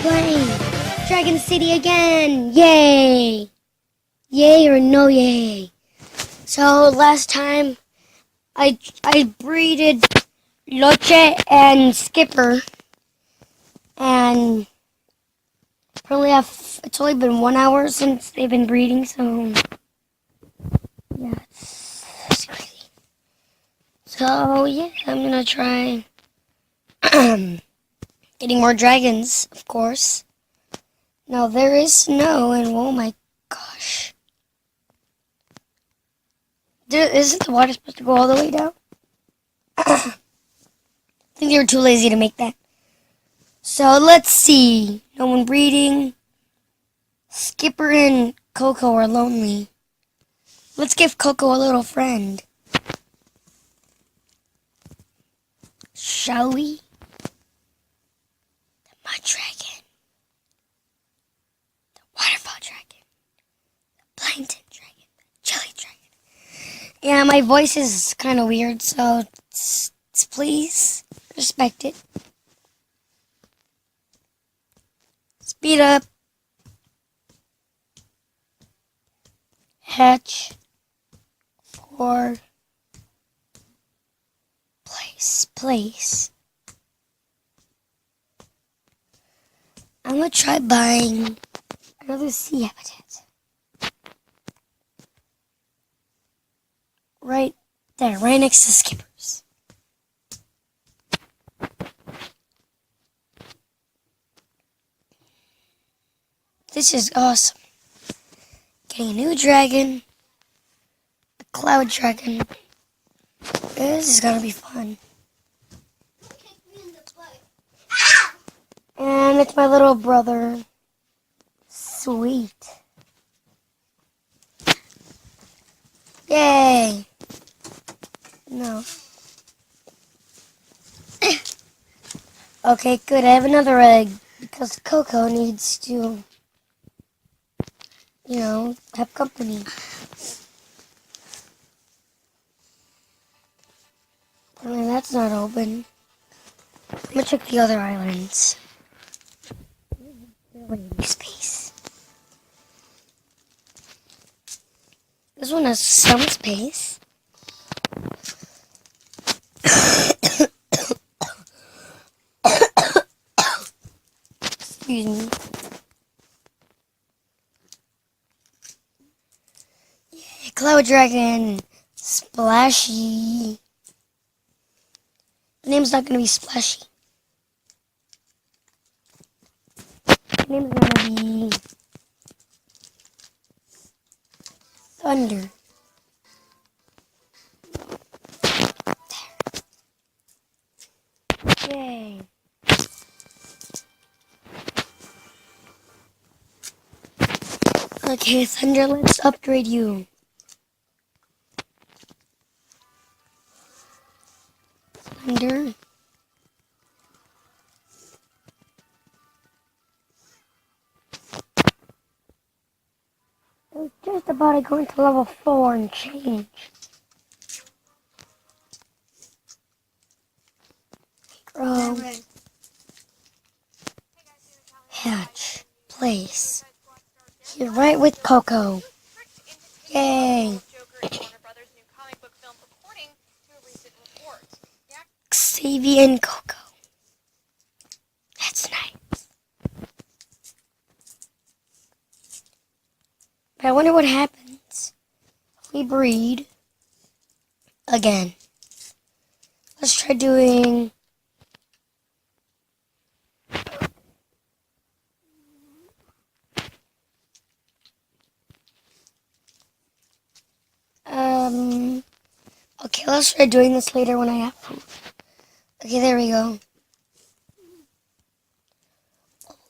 playing Dragon City again! Yay! Yay or no yay? So last time I breeded Loche and Skipper, and it's only been 1 hour since they've been breeding, so yeah, it's crazy. So yeah, I'm gonna try getting more dragons, of course. Now there is snow, and oh my gosh. Isn't the water supposed to go all the way down? I think they were too lazy to make that. So let's see. No one breeding. Skipper and Coco are lonely. Let's give Coco a little friend. Shall we? The mud dragon. The waterfall dragon. The plankton dragon. The jelly dragon. Yeah, my voice is kind of weird, so please respect it. Speed up. Hatch. For place. I'm gonna try buying another sea habitat. Right there, right next to Skipper's. This is awesome. Getting a new dragon. A cloud dragon. This is gonna be fun. And it's my little brother. Sweet. Yay. No. Okay, good. I have another egg because Coco needs to, have company. I mean, that's not open. I'm gonna check the other islands. Space. This one has some space. Excuse me. Yeah, Cloud Dragon. Splashy. The name's not gonna be Splashy. The name's gonna be Thunder. There. Yay. Okay, Thunder, let's upgrade you. Thunder. I was just about to go into level 4 and change. Grow. Hatch. Place. You're right with Coco. Yay. Xavier and Coco. That's nice. But I wonder what happens if we breed again. Let's try doing okay, let's try doing this later when I have food. Okay, there we go.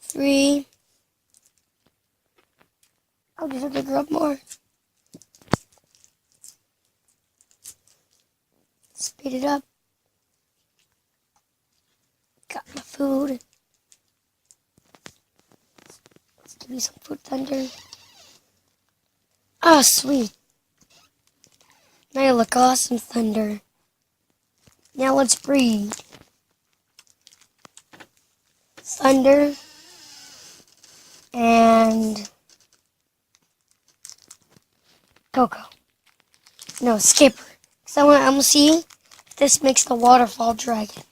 3. I'll just have to grow up more. Speed it up. Got my food. Let's give me some food, Thunder. Ah, sweet. Now you look awesome, Thunder. Now let's breed. Thunder. and Coco. No, Skipper. So I'm gonna see if this makes the waterfall dragon.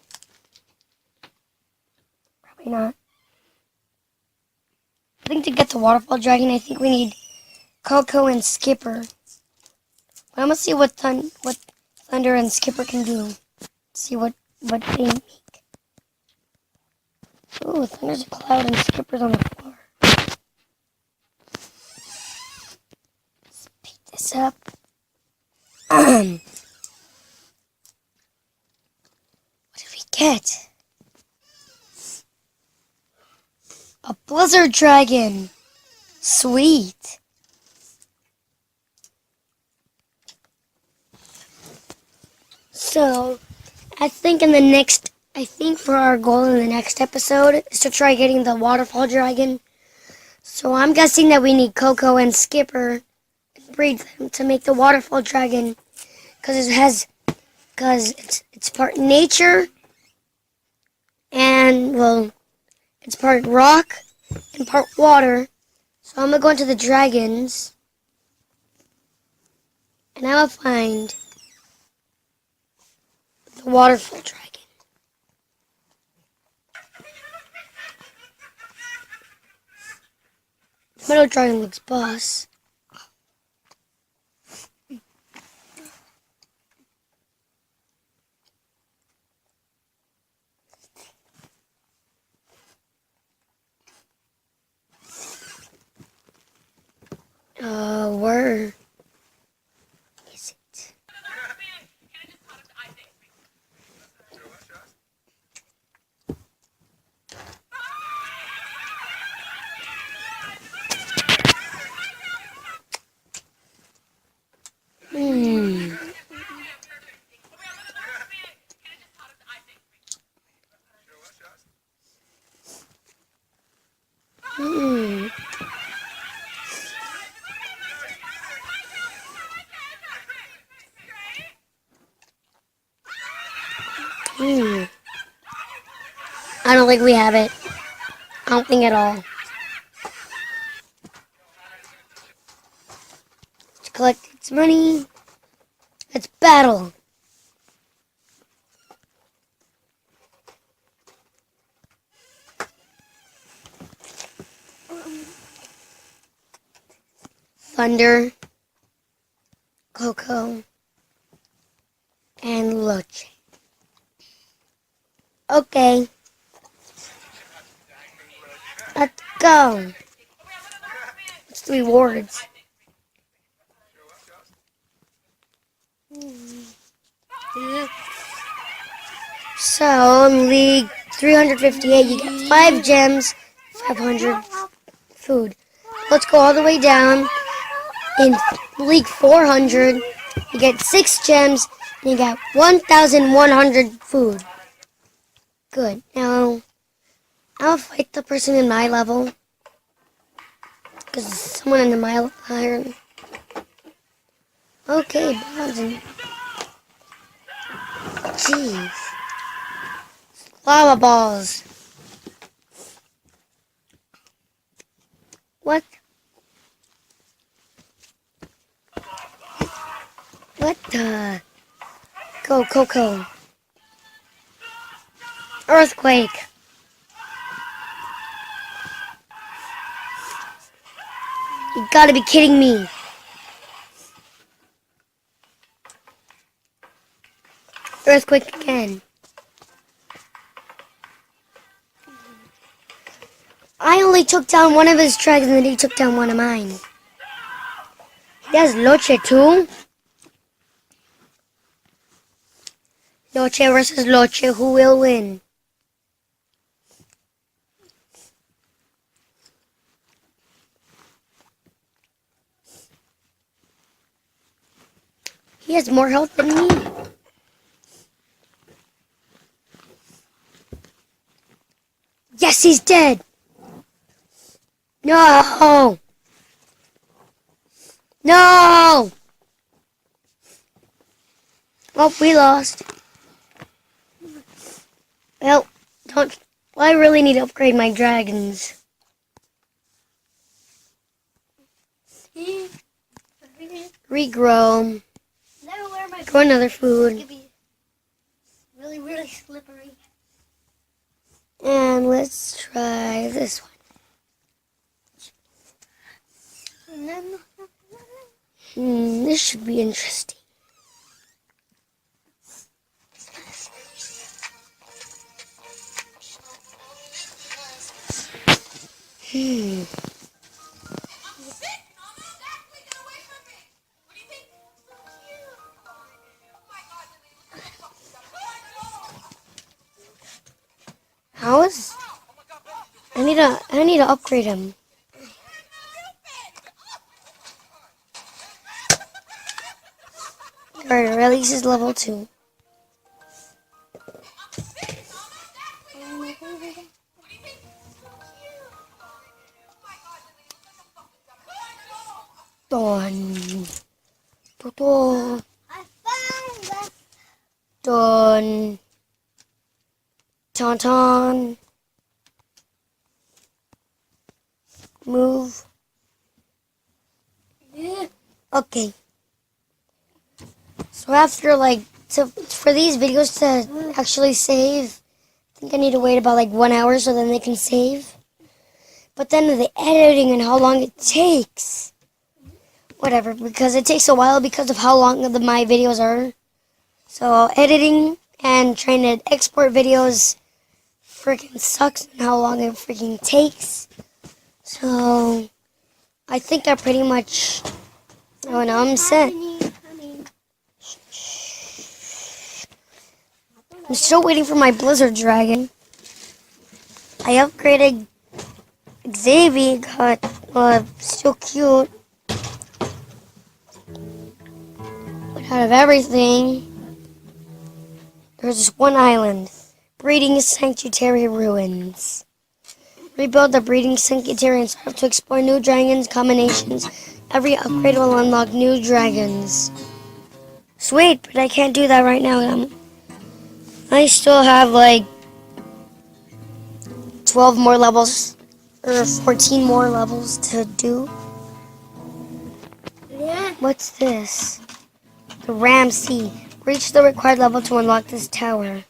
Probably not. I think to get the waterfall dragon, I think we need Coco and Skipper. But I'm gonna see what Thunder and Skipper can do. See what they make. Ooh, Thunder's a cloud and Skipper's on the floor. Speed this up. What did we get? A blizzard dragon. Sweet. So, I think for our goal in the next episode is to try getting the waterfall dragon. So I'm guessing that we need Coco and Skipper and breed them to make the waterfall dragon, because it's part nature and, well, it's part rock and part water. So I'm gonna go into the dragons and I will find the waterfall dragon. Meadow dragon looks boss. Where is it? Hmm. I don't think we have it. I don't think at all. Let's collect its money. Let's battle. Thunder, Coco, and Loche. Okay. Let's go. What's the rewards? So, in League 358, you get 5 gems, 500 food. Let's go all the way down. In League 400, you get 6 gems, and you get 1,100 food. Good. Now, I'll fight the person in my level, because someone in my level higher. Okay, Bowser. Jeez. Lava balls. What? What the? Go, Coco. Earthquake. You gotta be kidding me. Earthquake again. I only took down one of his dragons and he took down one of mine. He has Loche too. Loche versus Loche, who will win? He has more health than me. Yes, he's dead. No. No. Oh, we lost. Well, I really need to upgrade my dragons. regrow, Never wear my grow another It's food, gonna be really, really slippery. and let's try this one. And then This should be interesting. Hmm. How is? I need to upgrade him. Alright, release is level 2. Done. Done. I found that. Done. Tauntaun. Move. Okay. So after for these videos to actually save, I think I need to wait about 1 hour so then they can save. But then the editing and how long it takes. Whatever, because it takes a while because of how long my videos are. So editing and trying to export videos freaking sucks and how long it freaking takes. So I think I pretty much I'm set. I'm still waiting for my Blizzard Dragon. I upgraded Xavier, got still cute. But out of everything, there's just one island. Breeding Sanctuary Ruins. Rebuild the Breeding Sanctuary and start to explore new dragons combinations. Every upgrade will unlock new dragons. Sweet, but I can't do that right now. I still have 12 more levels, or 14 more levels to do. Yeah. What's this? The Ramsey. Reach the required level to unlock this tower.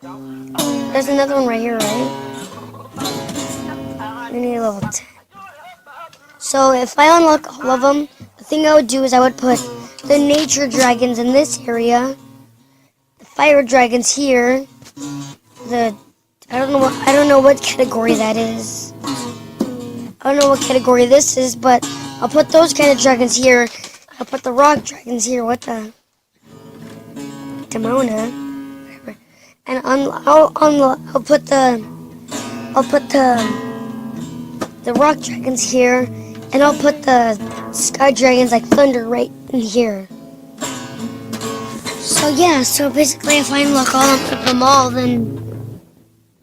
There's another one right here, right? We need level 10. So if I unlock all of them, the thing I would do is I would put the nature dragons in this area, the fire dragons here, I don't know what category that is. I don't know what category this is, but I'll put those kind of dragons here. I'll put the rock dragons here. What the? Demona. And I'll put the rock dragons here, and I'll put the sky dragons like thunder right in here. So yeah, so basically if I unlock all of them all, then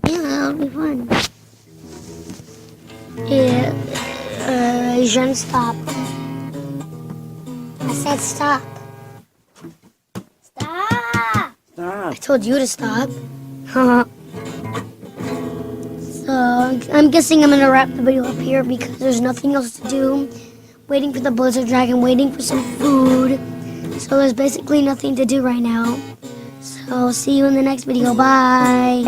yeah, that'll be fun. Yeah, Jean, stop. I said stop. Stop. I told you to stop. So I'm guessing I'm gonna wrap the video up here because there's nothing else to do. Waiting for the Blizzard Dragon, waiting for some food. So there's basically nothing to do right now. So see you in the next video. Bye.